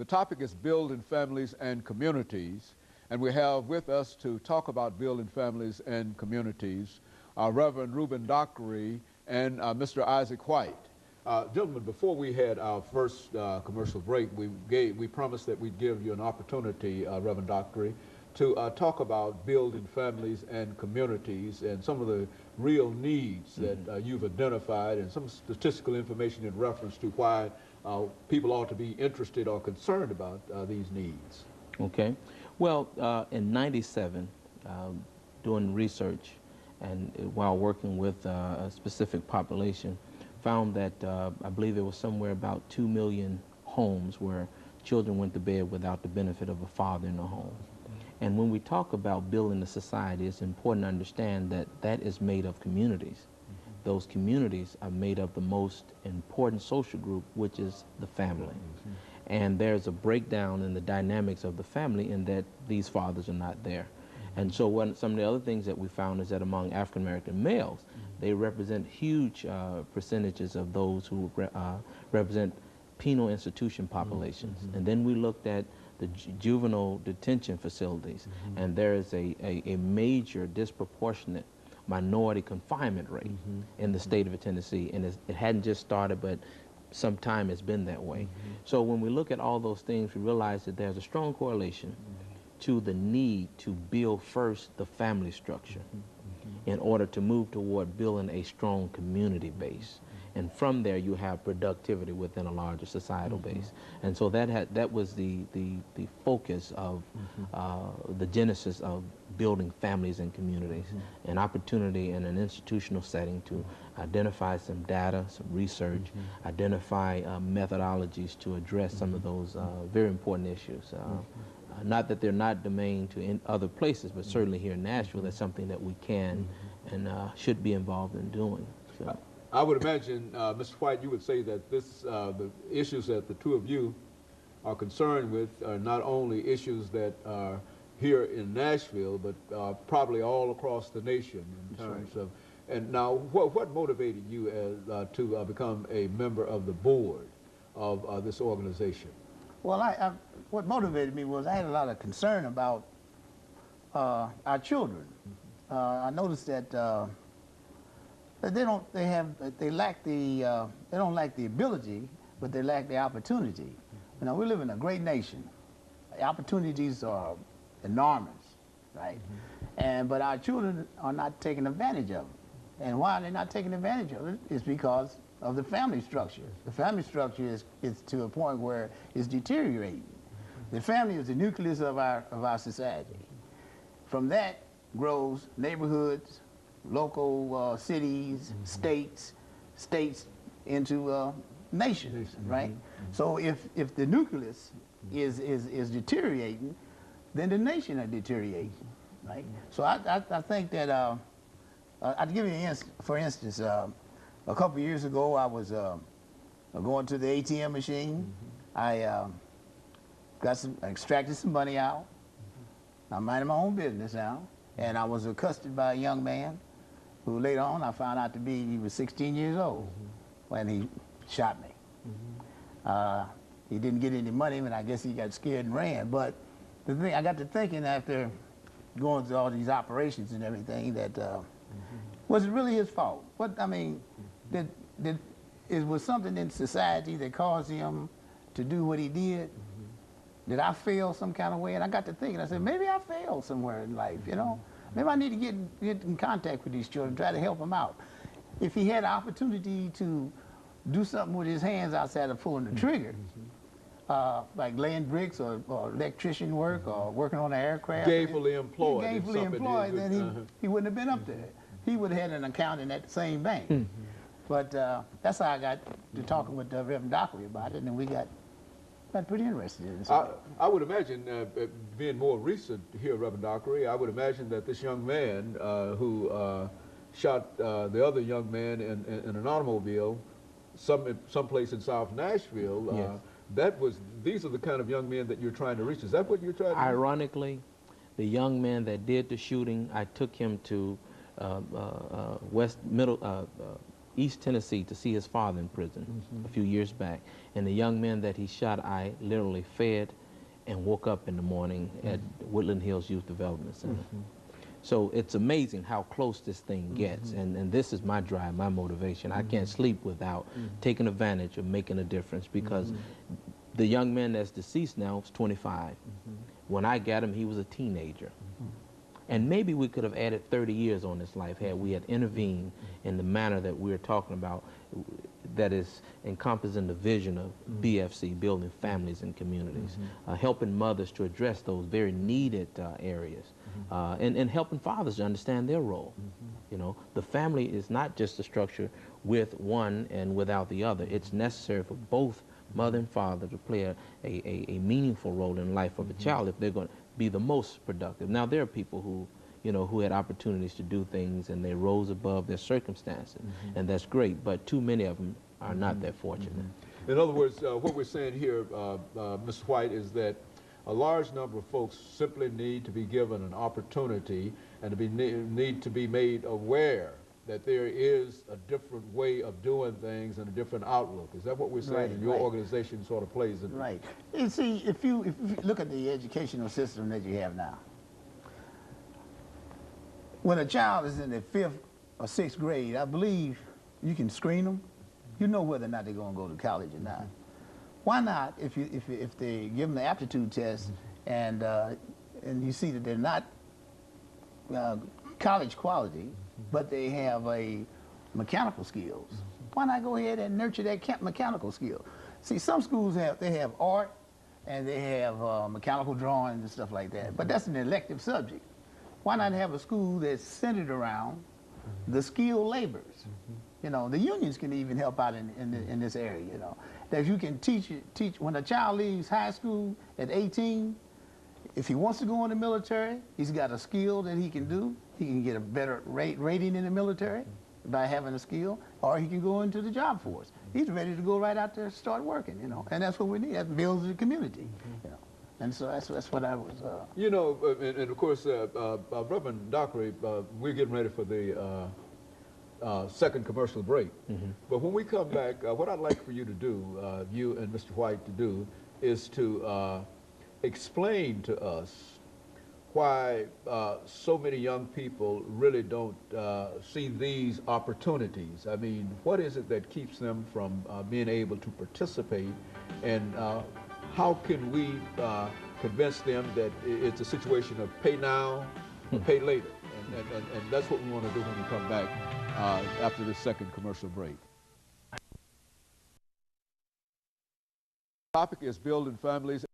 The topic is building families and communities, and we have with us to talk about building families and communities Reverend RDockery and Mr. IWhite. Gentlemen, before we had our first commercial break, we promised that we'd give you an opportunity, Reverend Dockery, to talk about building families and communities and some of the real needs that you've identified and some statistical information in reference to why people ought to be interested or concerned about these needs. Okay. Well, in '97, doing research and while working with a specific population, found that I believe there was somewhere about 2 million homes where children went to bed without the benefit of a father in the home. And when we talk about building a society, it's important to understand that that is made of communities. Those communities are made of the most important social group, which is the family. And there's a breakdown in the dynamics of the family in that these fathers are not there. And so some of the other things that we found is that among African American males, they represent huge percentages of those who represent penal institution populations. And then we looked at the juvenile detention facilities, and there is a major disproportionate minority confinement rate in the state of Tennessee, and it hadn't just started, but some time it's been that way. So when we look at all those things, we realize that there's a strong correlation to the need to build first the family structure in order to move toward building a strong community base. And from there, you have productivity within a larger societal base. And so that was the focus of the genesis of building families and communities, an opportunity in an institutional setting to identify some data, some research, identify methodologies to address some of those very important issues. Not that they're not domain to other places, but certainly here in Nashville, that's something that we can and should be involved in doing. So. I would imagine, Mr. White, you would say that the issues that the two of you are concerned with are not only issues that are here in Nashville, but probably all across the nation in terms of. And now, what motivated you to become a member of the board of this organization? Well, what motivated me was I had a lot of concern about our children. I noticed that they lack the ability, but they lack the opportunity. You know, we live in a great nation. The opportunities are enormous, right? But our children are not taking advantage of them. And why they're not taking advantage of it is because of the family structure. The family structure is to a point where it's deteriorating. The family is the nucleus of our society. From that grows neighborhoods, local cities, states into nations, right? So if the nucleus is deteriorating, then the nation are deteriorating, right? So I think that I'd give you for instance, a couple of years ago I was going to the ATM machine. I extracted some money out. I'm minding my own business now, and I was accosted by a young man who later on I found out to be, he was 16 years old when he shot me. He didn't get any money, and I guess he got scared and ran. But the thing, I got to thinking after going through all these operations and everything that, was it really his fault? What, I mean, was something in society that caused him to do what he did? Did I fail some kind of way? And I got to thinking, I said, maybe I failed somewhere in life, you know? Maybe I need to get in contact with these children, try to help them out. If he had an opportunity to do something with his hands outside of pulling the trigger, like laying bricks or electrician work or working on an aircraft. Gainfully employed. Gainfully employed, then he wouldn't have been up there. He would have had an accountant at the same bank. But that's how I got to talking with Reverend Dockery about it, and we got pretty interested in it. I would imagine, being more recent here, Reverend Dockery, I would imagine that this young man who shot the other young man in an automobile someplace in South Nashville, these are the kind of young men that you're trying to reach. Is that what you're trying to reach? Ironically, the young man that did the shooting, I took him to East Tennessee to see his father in prison a few years back. And the young man that he shot, I literally fed and woke up in the morning at Woodland Hills Youth Development Center. So it's amazing how close this thing gets, and this is my drive, my motivation. I can't sleep without taking advantage of making a difference, because the young man that's deceased now is 25. When I got him, he was a teenager. And maybe we could have added 30 years on his life had we had intervened in the manner that we're talking about, that is encompassing the vision of BFC, building families and communities, helping mothers to address those very needed areas, and helping fathers to understand their role. You know, the family is not just a structure with one and without the other. It's necessary for both mother and father to play a meaningful role in the life of a child if they're going to be the most productive. Now, there are people who, you know, who had opportunities to do things and they rose above their circumstances, and that's great, but too many of them are not that fortunate. In other words, what we're saying here, Mr. White, is that a large number of folks simply need to be given an opportunity and need to be made aware that there is a different way of doing things and a different outlook. Is that what we're saying? Right, and your organization sort of plays in. Right. You see, if you look at the educational system that you have now, when a child is in the 5th or 6th grade, I believe you can screen them. You know whether or not they're going to go to college or not. Why not, if they give them the aptitude test and you see that they're not college quality, but they have a mechanical skills, why not go ahead and nurture that mechanical skill? See, some schools have art and they have mechanical drawings and stuff like that, but that's an elective subject. Why not have a school that's centered around the skilled laborers? You know, the unions can even help out in this area, you know. That you can teach when a child leaves high school at 18, if he wants to go in the military, he's got a skill that he can do. He can get a better rating in the military by having a skill, or he can go into the job force. He's ready to go right out there and start working, you know, and that's what we need. That builds the community, you know. And so that's what I was... You know, and of course, Reverend Dockery, we're getting ready for the second commercial break. But when we come back, what I'd like for you to do, you and Mr. White to do, is to explain to us why so many young people really don't see these opportunities. I mean, what is it that keeps them from being able to participate, and how can we convince them that it's a situation of pay now or pay later? And that's what we want to do when we come back after this second commercial break. The topic is building families.